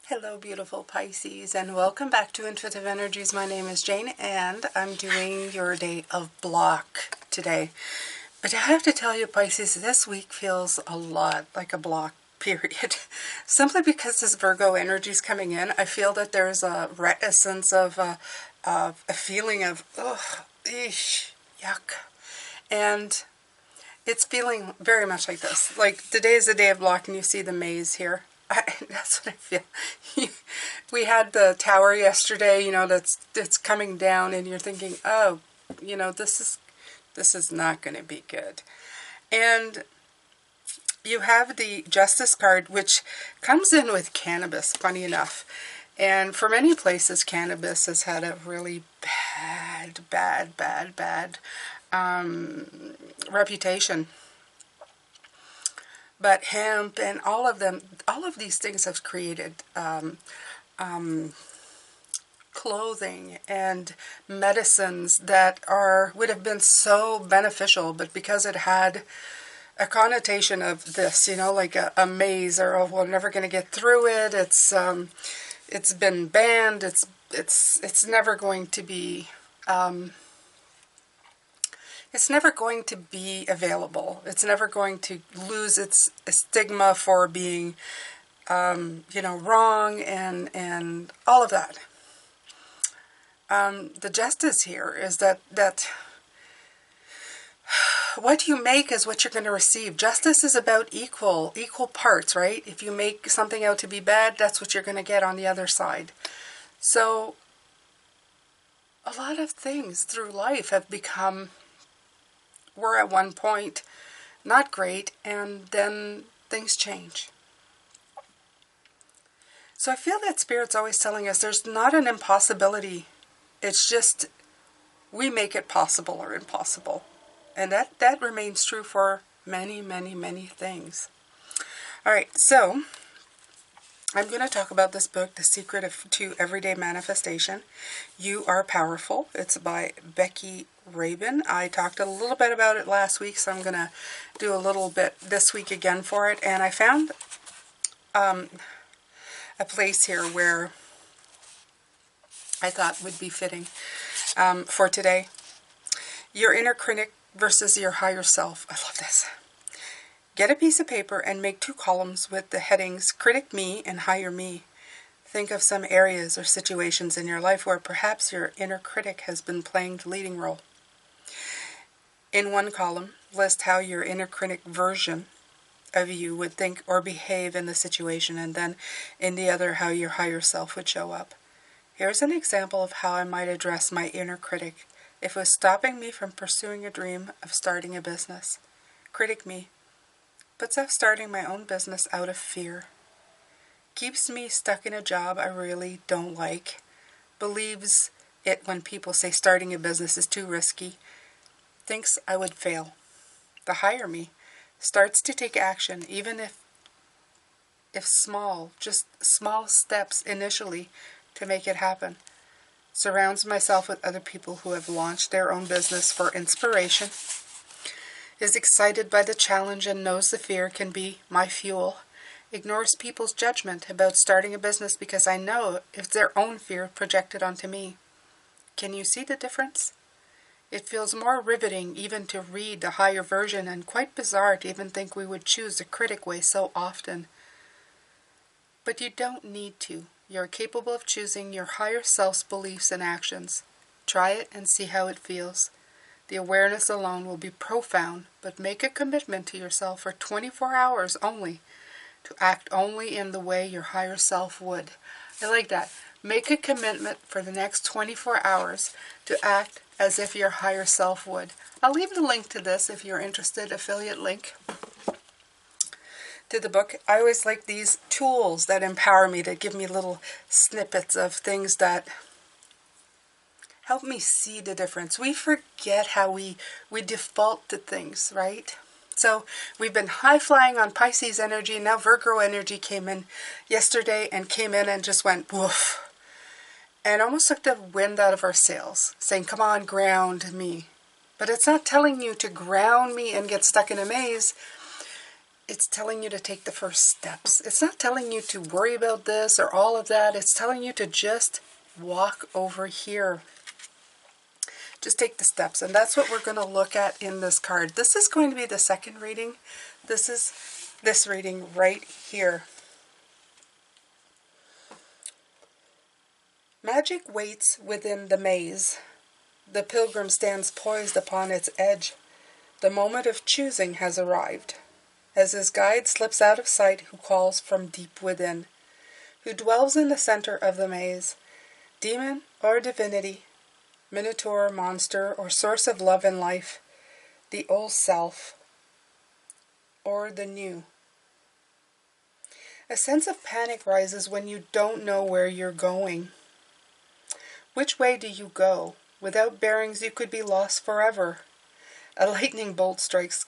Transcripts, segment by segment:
Hello beautiful Pisces, and welcome back to Intuitive Energies. My name is Jane and I'm doing your day of block today. But I have to tell you Pisces, this week feels a lot like a block period. Simply because this Virgo energy is coming in, I feel that there's a reticence of a feeling of, ugh, eesh, yuck. And it's feeling very much like this. Like today is the day of block and you see the maze here. That's what I feel. We had the tower yesterday, that's coming down, and you're thinking, oh, this is not going to be good. And you have the Justice card, which comes in with cannabis, funny enough. And for many places, cannabis has had a really bad reputation. But hemp and all of these things have created clothing and medicines that would have been so beneficial, but because it had a connotation of this, like a maze, or oh, we're never going to get through it. It's been banned. It's never going to be. It's never going to be available. It's never going to lose its stigma for being, wrong and all of that. The justice here is that what you make is what you're going to receive. Justice is about equal parts, right? If you make something out to be bad, that's what you're going to get on the other side. So a lot of things through life have become, were at one point not great, and then things change. So I feel that Spirit's always telling us there's not an impossibility. It's just we make it possible or impossible. And that remains true for many, many, many things. All right, so I'm going to talk about this book, The Secret to Everyday Manifestation. You Are Powerful. It's by Becky Rabin. I talked a little bit about it last week, so I'm going to do a little bit this week again for it. And I found a place here where I thought would be fitting for today. Your inner critic versus your higher self. I love this. Get a piece of paper and make 2 columns with the headings Critic Me and Higher Me. Think of some areas or situations in your life where perhaps your inner critic has been playing the leading role. In one column, list how your inner critic version of you would think or behave in the situation, and then in the other, how your higher self would show up. Here's an example of how I might address my inner critic if it was stopping me from pursuing a dream of starting a business. Critic me puts off starting my own business out of fear. Keeps me stuck in a job I really don't like. Believes it when people say starting a business is too risky. Thinks I would fail. The higher me starts to take action, even if small, just small steps initially to make it happen. Surrounds myself with other people who have launched their own business for inspiration. Is excited by the challenge and knows the fear can be my fuel. Ignores people's judgment about starting a business because I know it's their own fear projected onto me. Can you see the difference? It feels more riveting even to read the higher version, and quite bizarre to even think we would choose the critic way so often. But you don't need to. You're capable of choosing your higher self's beliefs and actions. Try it and see how it feels. The awareness alone will be profound, but make a commitment to yourself for 24 hours only to act only in the way your higher self would. I like that. Make a commitment for the next 24 hours to act as if your higher self would. I'll leave the link to this if you're interested, affiliate link to the book. I always like these tools that empower me, that give me little snippets of things that help me see the difference. We forget how we default to things, right? So we've been high-flying on Pisces energy. Now Virgo energy came in yesterday and came in and just went woof. And almost took the wind out of our sails, saying, come on, ground me. But it's not telling you to ground me and get stuck in a maze. it's telling you to take the first steps. It's not telling you to worry about this or all of that. It's telling you to just walk over here. Just take the steps. And that's what we're going to look at in this card. This is going to be the second reading. This is this reading right here. Magic waits within the maze. The pilgrim stands poised upon its edge. The moment of choosing has arrived. As his guide slips out of sight, who calls from deep within, who dwells in the center of the maze, demon or divinity, minotaur, monster, or source of love and life, the old self, or the new. A sense of panic rises when you don't know where you're going. Which way do you go? Without bearings, you could be lost forever. A lightning bolt strikes,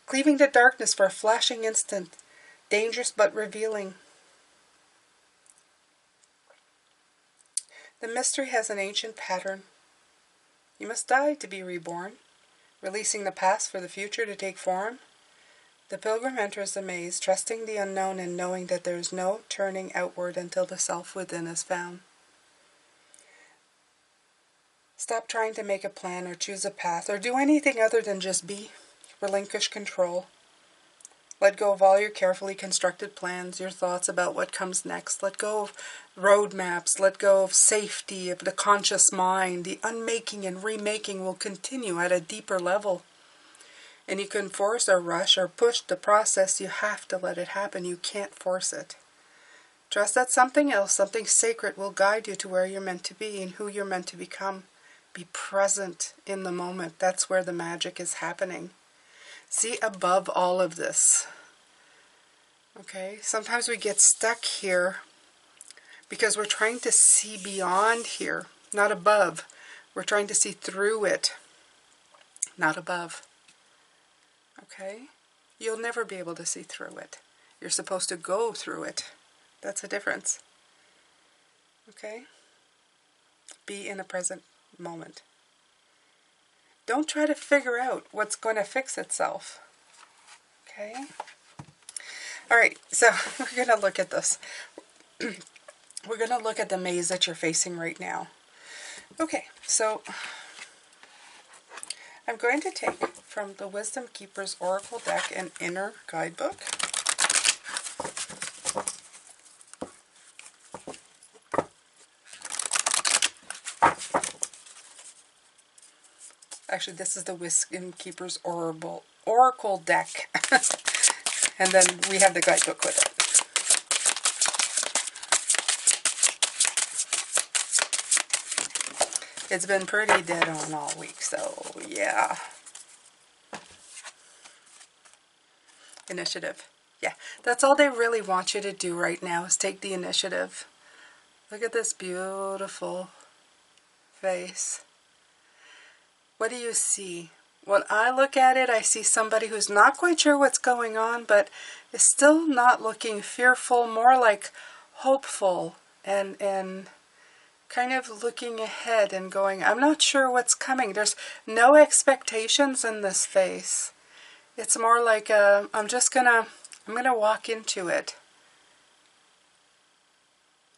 cleaving the darkness for a flashing instant, dangerous but revealing. The mystery has an ancient pattern. You must die to be reborn, releasing the past for the future to take form. The pilgrim enters the maze, trusting the unknown and knowing that there is no turning outward until the self within is found. Stop trying to make a plan or choose a path or do anything other than just be. Relinquish control. Let go of all your carefully constructed plans, your thoughts about what comes next. Let go of roadmaps. Let go of safety, of the conscious mind. The unmaking and remaking will continue at a deeper level. And you can force or rush or push the process. You have to let it happen. You can't force it. Trust that something else, something sacred, will guide you to where you're meant to be and who you're meant to become. Be present in the moment. That's where the magic is happening. See above all of this. Okay? Sometimes we get stuck here because we're trying to see beyond here, not above. We're trying to see through it, not above. Okay? You'll never be able to see through it. You're supposed to go through it. That's a difference. Okay? Be in the present moment. Don't try to figure out what's going to fix itself. Okay? Alright, so we're going to look at this. We're going to look at the maze that you're facing right now. Okay, so I'm going to take from the Wisdom Keeper's Oracle deck an inner guidebook. Actually, this is the Wisdom Keeper's Oracle deck. And then we have the guidebook with it. It's been pretty dead on all week, so yeah. Initiative. Yeah, that's all they really want you to do right now is take the initiative. Look at this beautiful face. What do you see? When I look at it, I see somebody who's not quite sure what's going on, but is still not looking fearful, more like hopeful and kind of looking ahead and going, I'm not sure what's coming. There's no expectations in this face. It's more like I'm gonna walk into it.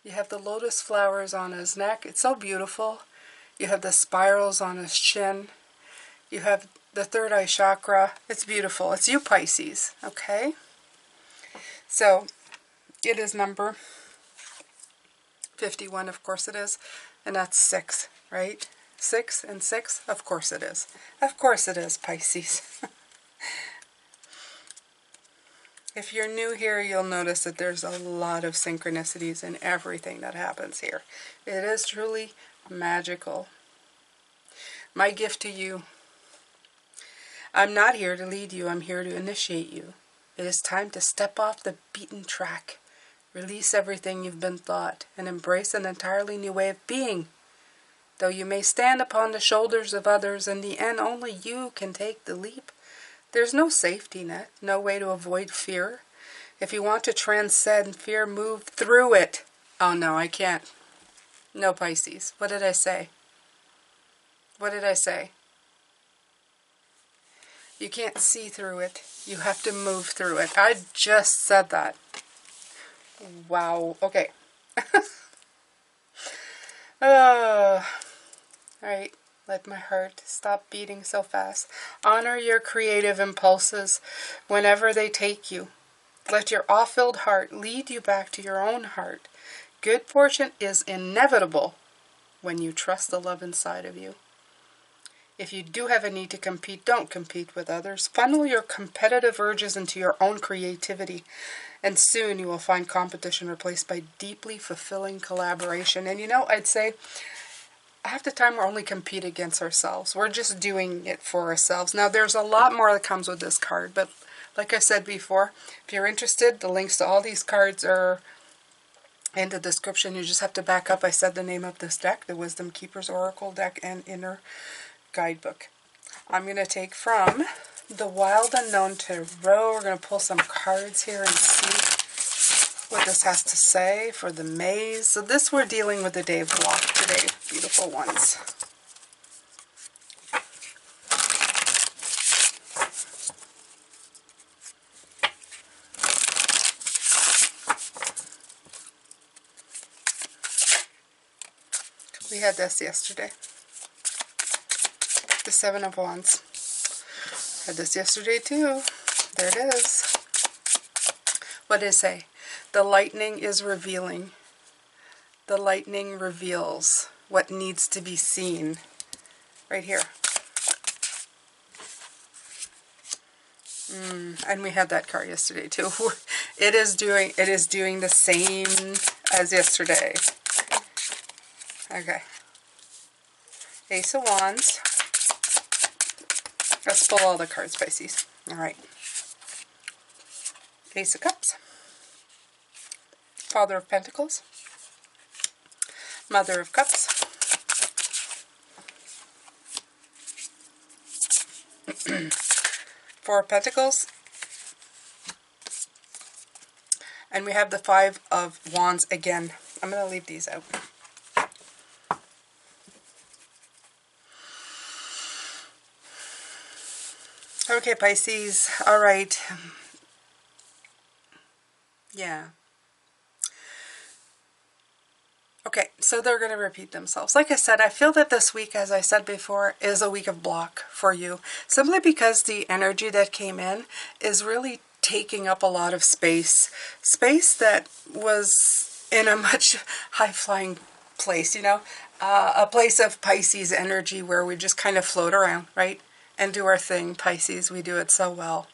You have the lotus flowers on his neck. It's so beautiful. You have the spirals on his chin. You have the third eye chakra. It's beautiful. It's you, Pisces. Okay? So, it is number 51, of course it is. And that's 6, right? 6 and 6? Of course it is. Of course it is, Pisces. If you're new here, you'll notice that there's a lot of synchronicities in everything that happens here. It is truly magical. My gift to you. I'm not here to lead you. I'm here to initiate you. It is time to step off the beaten track. Release everything you've been taught and embrace an entirely new way of being. Though you may stand upon the shoulders of others, in the end only you can take the leap. There's no safety net, no way to avoid fear. If you want to transcend fear, move through it. Oh no, I can't. No, Pisces. What did I say? What did I say? You can't see through it. You have to move through it. I just said that. Wow. Okay. All right. Let my heart stop beating so fast. Honor your creative impulses whenever they take you. Let your off-filled heart lead you back to your own heart. Good fortune is inevitable when you trust the love inside of you. If you do have a need to compete, don't compete with others. Funnel your competitive urges into your own creativity, and soon you will find competition replaced by deeply fulfilling collaboration. And you know, I'd say half the time we're only competing against ourselves. We're just doing it for ourselves. Now, there's a lot more that comes with this card, but like I said before, if you're interested, the links to all these cards are in the description. You just have to back up. I said the name of this deck, the Wisdom Keepers Oracle deck and Inner Guidebook. I'm going to take from the Wild Unknown Tarot. We're going to pull some cards here and see what this has to say for the maze. So this, we're dealing with the day of block today, beautiful ones. We had this yesterday. The Seven of Wands. Had this yesterday too. There it is. What did it say? The lightning is revealing. The lightning reveals what needs to be seen. Right here. And we had that card yesterday too. It is doing the same as yesterday. Okay. Ace of Wands. Let's pull all the cards, Pisces. Alright. Ace of Cups. Father of Pentacles. Mother of Cups. Four of Pentacles. And we have the Five of Wands again. I'm going to leave these out. Okay, Pisces. All right. Yeah. Okay, so they're going to repeat themselves. Like I said, I feel that this week, as I said before, is a week of block for you. Simply because the energy that came in is really taking up a lot of space. Space that was in a much high-flying place, you know? A place of Pisces energy where we just kind of float around, right? And do our thing, Pisces. We do it so well.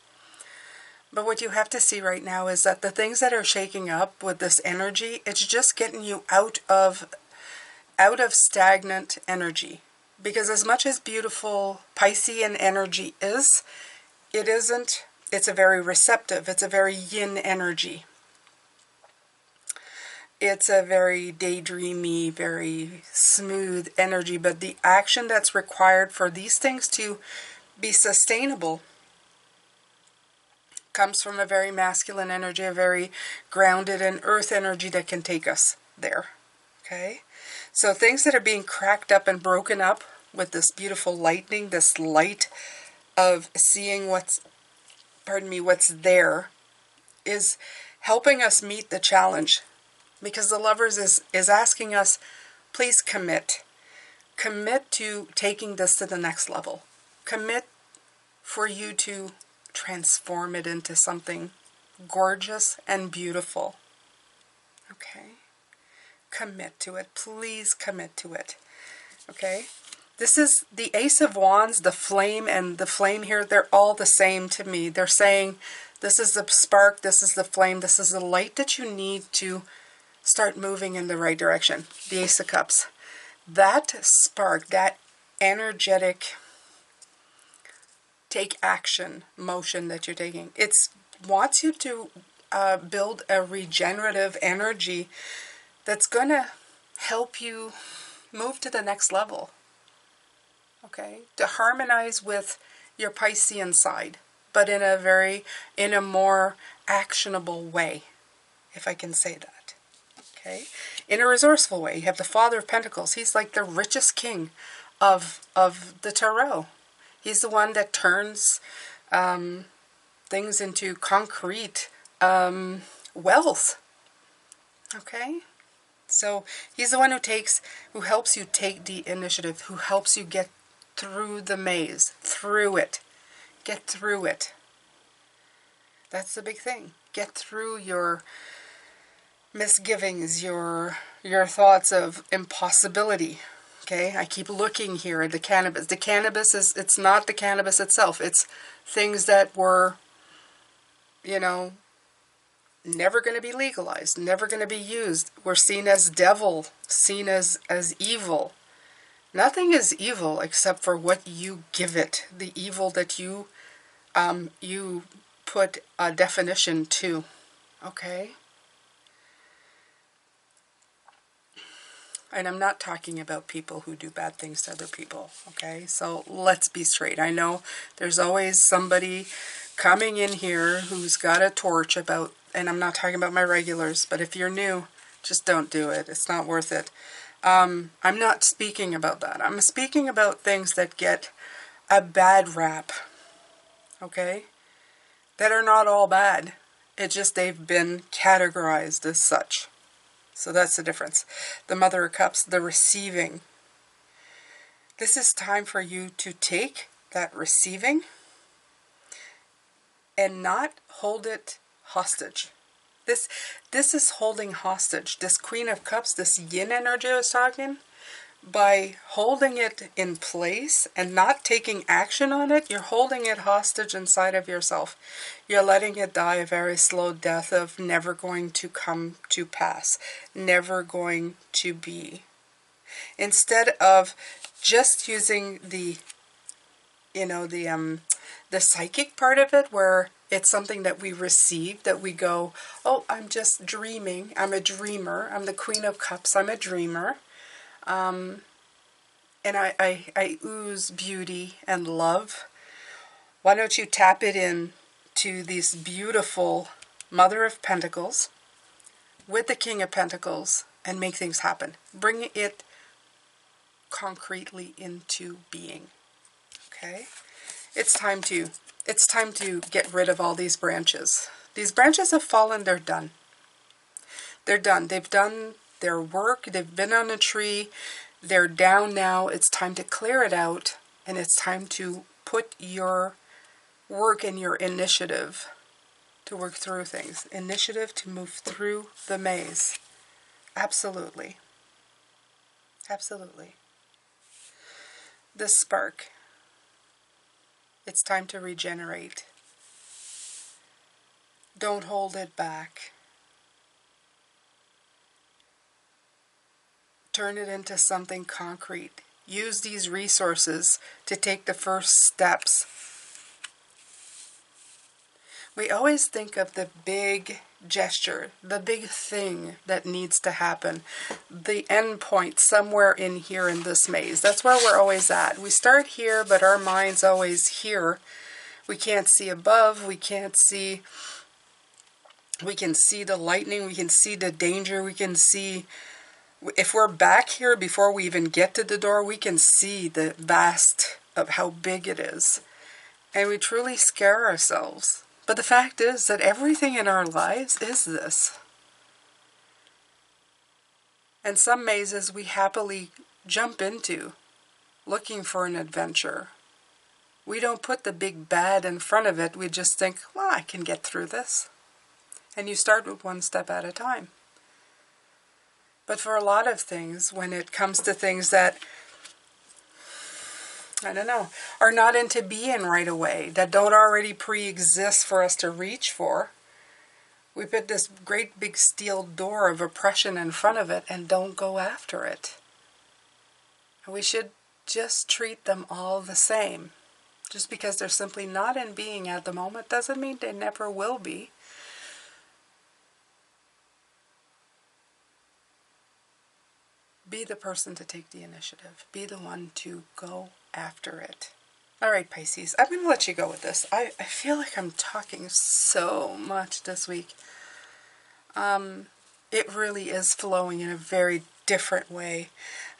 But what you have to see right now is that the things that are shaking up with this energy, it's just getting you out of stagnant energy. Because as much as beautiful Piscean energy is, it isn't. It's a very receptive. It's a very yin energy. It's a very daydreamy, very smooth energy. But the action that's required for these things to be sustainable comes from a very masculine energy, a very grounded and earth energy that can take us there. Okay? So things that are being cracked up and broken up with this beautiful lightning, this light of seeing what's there, is helping us meet the challenge. Because the Lovers is asking us, please commit. Commit to taking this to the next level. Commit for you to transform it into something gorgeous and beautiful. Okay? Commit to it. Please commit to it. Okay? This is the Ace of Wands, the flame, and the flame here, they're all the same to me. They're saying, this is the spark, this is the flame, this is the light that you need to start moving in the right direction. The Ace of Cups. That spark, that energetic take action motion that you're taking, it wants you to build a regenerative energy that's going to help you move to the next level. Okay? To harmonize with your Piscean side, but in a more actionable way, if I can say that. Okay? In a resourceful way. You have the Father of Pentacles. He's like the richest king of the Tarot. He's the one that turns things into concrete wealth. Okay? So he's the one who helps you take the initiative, who helps you get through the maze, through it. Get through it. That's the big thing. Get through your misgivings, your thoughts of impossibility. Okay? I keep looking here at the cannabis. The cannabis it's not the cannabis itself. It's things that were, never going to be legalized, never going to be used. We're seen as devil, seen as evil. Nothing is evil except for what you give it. The evil that you put a definition to. Okay? And I'm not talking about people who do bad things to other people. Okay? So let's be straight. I know there's always somebody coming in here who's got a torch about, and I'm not talking about my regulars, but if you're new, just don't do it. It's not worth it. I'm not speaking about that. I'm speaking about things that get a bad rap. Okay? That are not all bad. It's just they've been categorized as such. So that's the difference. The Mother of Cups, the receiving. This is time for you to take that receiving and not hold it hostage. This is holding hostage. This Queen of Cups, this yin energy I was talking, by holding it in place and not taking action on it, you're holding it hostage inside of yourself. You're letting it die a very slow death of never going to come to pass, never going to be. Instead of just using the psychic part of it, where it's something that we receive, that we go, oh, I'm just dreaming. I'm a dreamer. I'm the Queen of Cups. I'm a dreamer. And I ooze beauty and love. Why don't you tap it in to this beautiful Mother of Pentacles with the King of Pentacles and make things happen. Bring it concretely into being. Okay? It's time to get rid of all these branches. These branches have fallen. They're done. They're done. They've done their work. They've been on a tree. They're down now. It's time to clear it out, and it's time to put your work and your initiative to work through things. Initiative to move through the maze. Absolutely. Absolutely. The spark. It's time to regenerate. Don't hold it back. Turn it into something concrete. Use these resources to take the first steps. We always think of the big gesture, the big thing that needs to happen, the end point somewhere in here in this maze. That's where we're always at. We start here, but our mind's always here. We can't see above. We can see the lightning. We can see the danger. We can see, if we're back here before we even get to the door, we can see the vast of how big it is. And we truly scare ourselves. But the fact is that everything in our lives is this. And some mazes we happily jump into, looking for an adventure. We don't put the big bad in front of it. We just think, well, I can get through this. And you start with one step at a time. But for a lot of things, when it comes to things that, I don't know, are not into being right away, that don't already pre-exist for us to reach for, we put this great big steel door of oppression in front of it and don't go after it. We should just treat them all the same. Just because they're simply not in being at the moment doesn't mean they never will be. Be the person to take the initiative. Be the one to go after it. All right, Pisces, I'm going to let you go with this. I feel like I'm talking so much this week. It really is flowing in a very different way.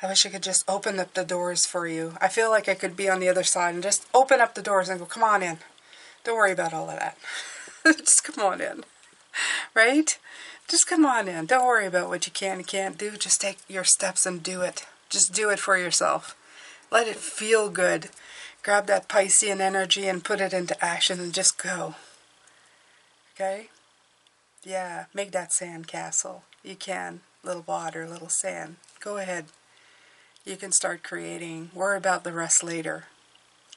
I wish I could just open up the doors for you. I feel like I could be on the other side and just open up the doors and go, come on in. Don't worry about all of that. Just come on in. Right? Just come on in. Don't worry about what you can and can't do. Just take your steps and do it. Just do it for yourself. Let it feel good. Grab that Piscean energy and put it into action and just go. Okay? Yeah, make that sand castle. You can. Little water, little sand. Go ahead. You can start creating. Worry about the rest later.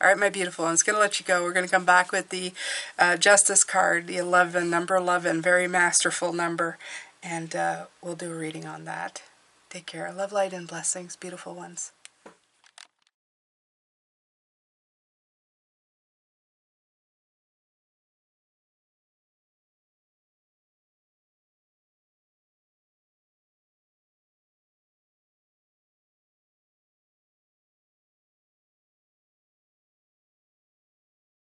All right, my beautiful ones, going to let you go. We're going to come back with the Justice card, the 11, number 11, very masterful number, and we'll do a reading on that. Take care. Love, light, and blessings, beautiful ones.